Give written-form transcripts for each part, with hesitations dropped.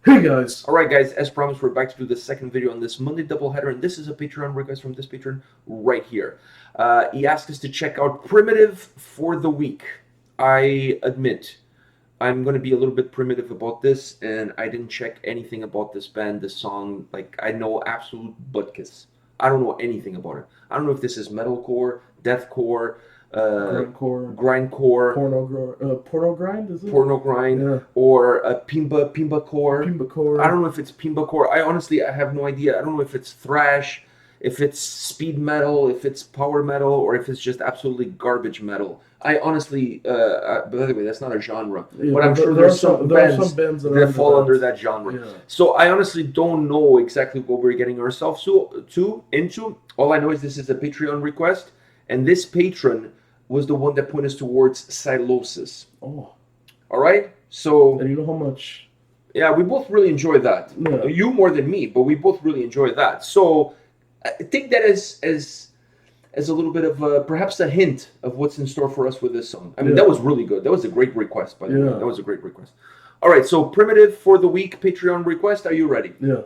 Hey guys! Alright guys, as promised, we're back to do the second video on this Monday doubleheader, and this is a Patreon request from this patron right here. He asked us to check out Primitive for the week. I admit, I'm going to be a little bit primitive about this, and I didn't check anything about this band, this song. Like, I know absolute butkus. I don't know anything about it. I don't know if this is metalcore, deathcore, grindcore, porno grind, is it? Porno grind, yeah. or pimba core. Pimba core. I don't know if it's pimba core. I have no idea. I don't know if it's thrash, if it's speed metal, if it's power metal, or if it's just absolutely garbage metal. I honestly, by the way, that's not a genre, yeah, but I'm sure there's some bands that fall under that genre. Yeah. So I honestly don't know exactly what we're getting ourselves into. All I know is this is a Patreon request, and this patron was the one that pointed us towards Silosis. Oh. All right? So... And you know how much... Yeah, we both really enjoyed that. Yeah. You more than me, but we both really enjoyed that. So I think that as a little bit of perhaps a hint of what's in store for us with this song. I mean, that was really good. That was a great request, by the way. That was a great request. All right, so Primitive for the week Patreon request. Are you ready? Yeah.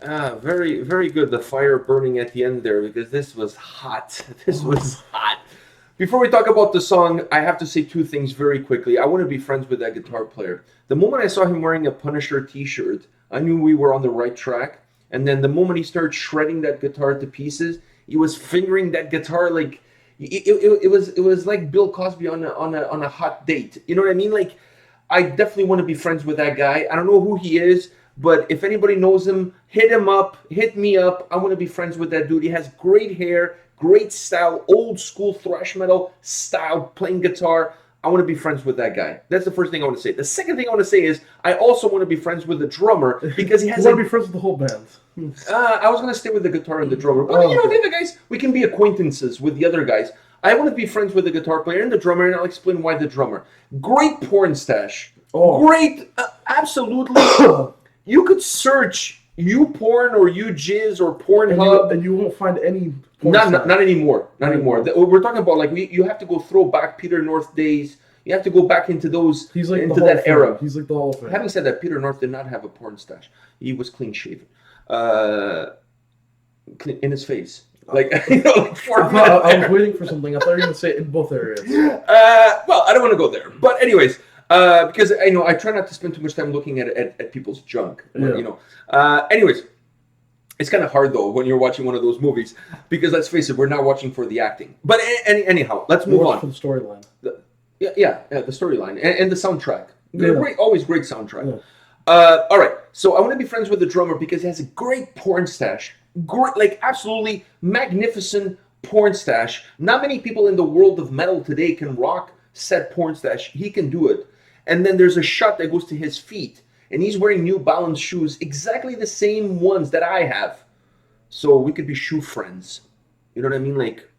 Very, very good. The fire burning at the end there, because this was hot. This was hot. Before we talk about the song, I have to say two things very quickly. I want to be friends with that guitar player. The moment I saw him wearing a Punisher t-shirt, I knew we were on the right track. And then the moment he started shredding that guitar to pieces, he was fingering that guitar like it was like Bill Cosby on a hot date. You know what I mean? Like, I definitely want to be friends with that guy. I don't know who he is, but if anybody knows him, hit him up, hit me up. I want to be friends with that dude. He has great hair, great style, old school thrash metal style, playing guitar. I want to be friends with that guy. That's the first thing I want to say. The second thing I want to say is I also want to be friends with the drummer, because he has. You want to be friends with the whole band? I was going to stay with the guitar and the drummer. But the other guys, we can be acquaintances with the other guys. I want to be friends with the guitar player and the drummer, and I'll explain why the drummer. Great porn stash. Great, absolutely. You could search YouPorn or YouJizz or Pornhub, and you won't find any. Not anymore. Not anymore. We're talking about like you have to go throw back Peter North days. You have to go back into those. He's like into that era. He's like the Hall of Fame. Having said that, Peter North did not have a porn stash. He was clean shaven, in his face. Like, like 4 minutes. I was waiting for something. I thought you were going to say it in both areas. Well, I don't want to go there. But anyways, because I try not to spend too much time looking at people's junk. Anyways, it's kind of hard though when you're watching one of those movies, because let's face it, we're not watching for the acting. But anyhow, let's move on. For the storyline. The storyline and the soundtrack. Always great soundtrack. Yeah. All right, so I want to be friends with the drummer because he has a great porn stash. Great, like absolutely magnificent porn stash. Not many people in the world of metal today can rock said porn stash. He can do it. And then there's a shot that goes to his feet, and he's wearing New Balance shoes, exactly the same ones that I have. So we could be shoe friends. You know what I mean? Like,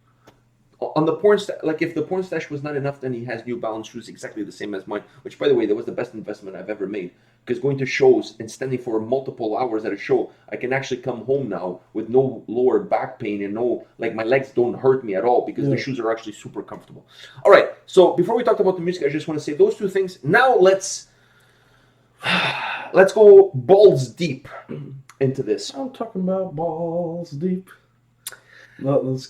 on the porn stash, like if the porn stash was not enough, then he has New Balance shoes exactly the same as mine. Which, by the way, that was the best investment I've ever made. Because going to shows and standing for multiple hours at a show, I can actually come home now with no lower back pain and no, like my legs don't hurt me at all because the shoes are actually super comfortable. All right, so before we talk about the music, I just want to say those two things. Now let's go balls deep into this. I'm talking about balls deep. Those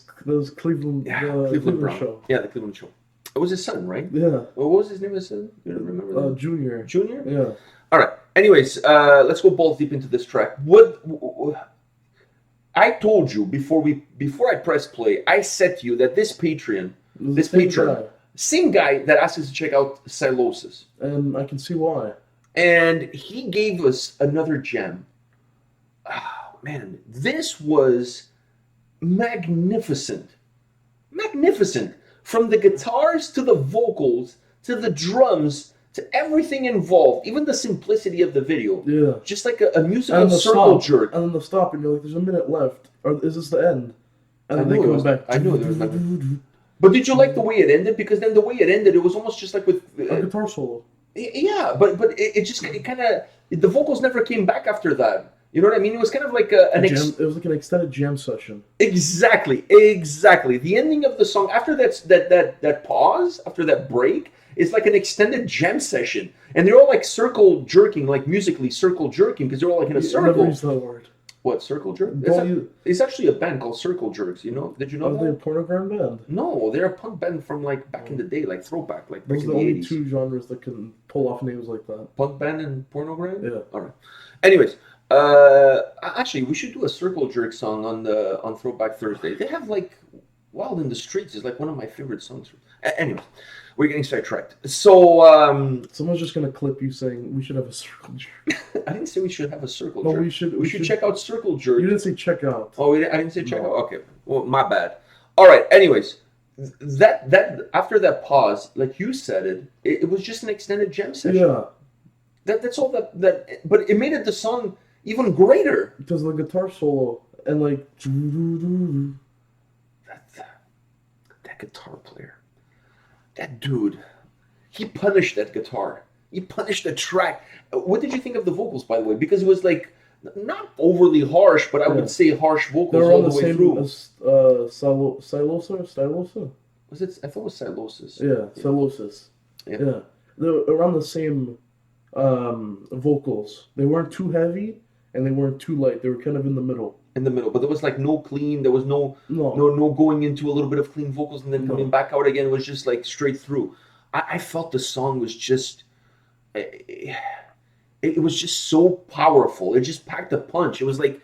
Cleveland, Cleveland Brown show. Yeah, the Cleveland show. It was his son, right? Yeah. Well, what was his name? His son? You don't remember that? Junior. Junior? Yeah. All right. Anyways, let's go balls deep into this track. What I told you before I pressed play, I said to you that this patron, same guy that asked us to check out Silosis, and I can see why. And he gave us another gem. Oh, man, this was magnificent. From the guitars to the vocals to the drums to everything involved, even the simplicity of the video. Yeah. Just like a musical circle jerk. And then the stop, and you're like, there's a minute left. Or is this the end? And then they come back. I knew there was nothing. But did you like the way it ended? Because then the way it ended, it was almost just like with a guitar solo. Yeah, but it kind of, the vocals never came back after that. You know what I mean? It was kind of like it was like an extended jam session. Exactly. The ending of the song, after that pause, after that break, is like an extended jam session. And they're all like circle jerking, like musically circle jerking, because they're all like in a circle. Never used that word. What, circle jerk? It's actually a band called Circle Jerks, you know? Did you know that? Are they a pornogram band? No, they're a punk band from like back in the day, like throwback, like those back in the 80s. Those are the only two genres that can pull off names like that. Punk band and pornogram? Yeah. All right. Anyways, actually, we should do a Circle Jerk song on Throwback Thursday. They have like Wild in the Streets is like one of my favorite songs. Anyways, we're getting sidetracked. So someone's just gonna clip you saying we should have a Circle Jerk. I didn't say we should have a Circle Jerk. We should check out Circle Jerk. You didn't say check out. Oh, I didn't say check out. Okay, well, my bad. All right. Anyways, that after that pause, like you said it was just an extended jam session. Yeah. That's all that but it made the song even greater because the guitar solo and like that guitar player, that dude, he punished that guitar. He punished the track. What did you think of the vocals, by the way? Because it was like not overly harsh, but I would say harsh vocals all the way through. Stylosa? Was it? I thought it was Silosis. Yeah, Silosis. Yeah. They're around the same vocals. They weren't too heavy, and they weren't too light. They were kind of in the middle. In the middle, but there was like no clean. There was no going into a little bit of clean vocals and then coming back out again. It was just like straight through. I felt the song was just. It was just so powerful. It just packed a punch. It was like,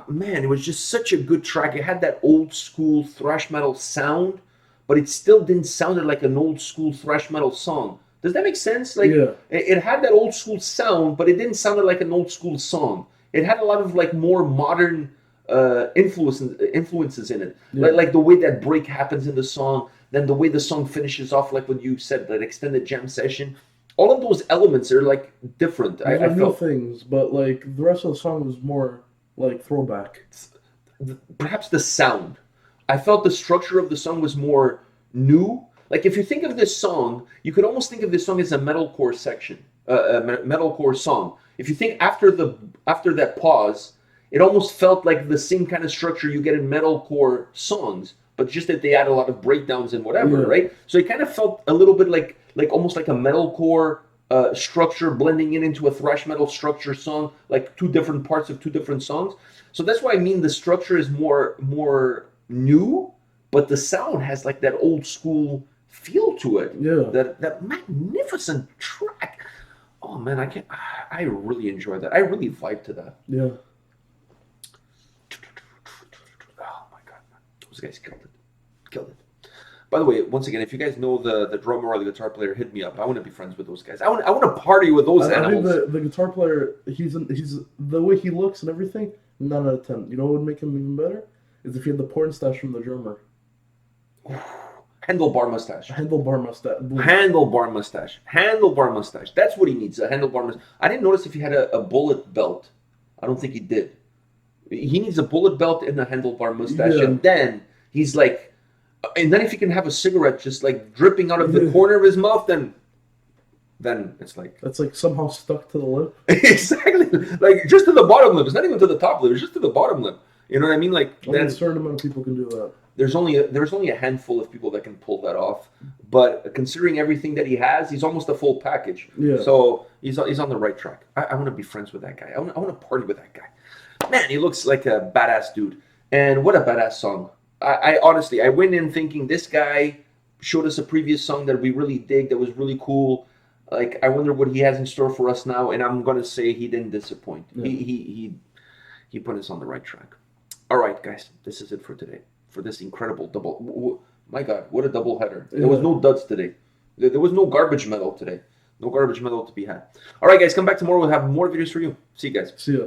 man, it was just such a good track. It had that old school thrash metal sound, but it still didn't sound like an old school thrash metal song. Does that make sense? Like, it had that old school sound, but it didn't sound like an old school song. It had a lot of like more modern influences in it. Like the way that break happens in the song, then the way the song finishes off, like what you said, that extended jam session. All of those elements are like different. I felt things, but like the rest of the song was more like throwback. Perhaps the sound. I felt the structure of the song was more new. Like if you think of this song, you could almost think of this song as a metalcore section, a metalcore song. If you think after that pause, it almost felt like the same kind of structure you get in metalcore songs, but just that they add a lot of breakdowns and whatever, right? So it kind of felt a little bit like almost like a metalcore structure blending into a thrash metal structure song, like two different parts of two different songs. So that's why I mean the structure is more new, but the sound has like that old school feel to it. That magnificent track. Oh man, I really enjoyed that. I really vibed to that. Yeah. Oh my god, man. Those guys killed it. By the way, once again, if you guys know the drummer or the guitar player, hit me up. I want to be friends with those guys. I want to party with those animals. I think the guitar player, he's the way he looks and everything, 9 out of 10. You know what would make him even better? Is if he had the porn stash from the drummer. Handlebar mustache. Handlebar mustache. That's what he needs, a handlebar mustache. I didn't notice if he had a bullet belt. I don't think he did. He needs a bullet belt and a handlebar mustache, and then he's like... And then if he can have a cigarette just like dripping out of the corner of his mouth, then it's like... That's like somehow stuck to the lip. Exactly. Like just to the bottom lip. It's not even to the top lip. It's just to the bottom lip. You know what I mean? Like only a certain amount of people can do that. There's only a handful of people that can pull that off. But considering everything that he has, he's almost a full package. Yeah. So he's on the right track. I want to be friends with that guy. I want to party with that guy. Man, he looks like a badass dude. And what a badass song. I honestly, I went in thinking this guy showed us a previous song that we really dig, that was really cool. Like, I wonder what he has in store for us now, and I'm going to say he didn't disappoint. Yeah. He put us on the right track. All right, guys, this is it for today, for this incredible double. My God, what a double header. There was no duds today. There was no garbage metal today. No garbage metal to be had. All right, guys, come back tomorrow. We'll have more videos for you. See you guys. See ya.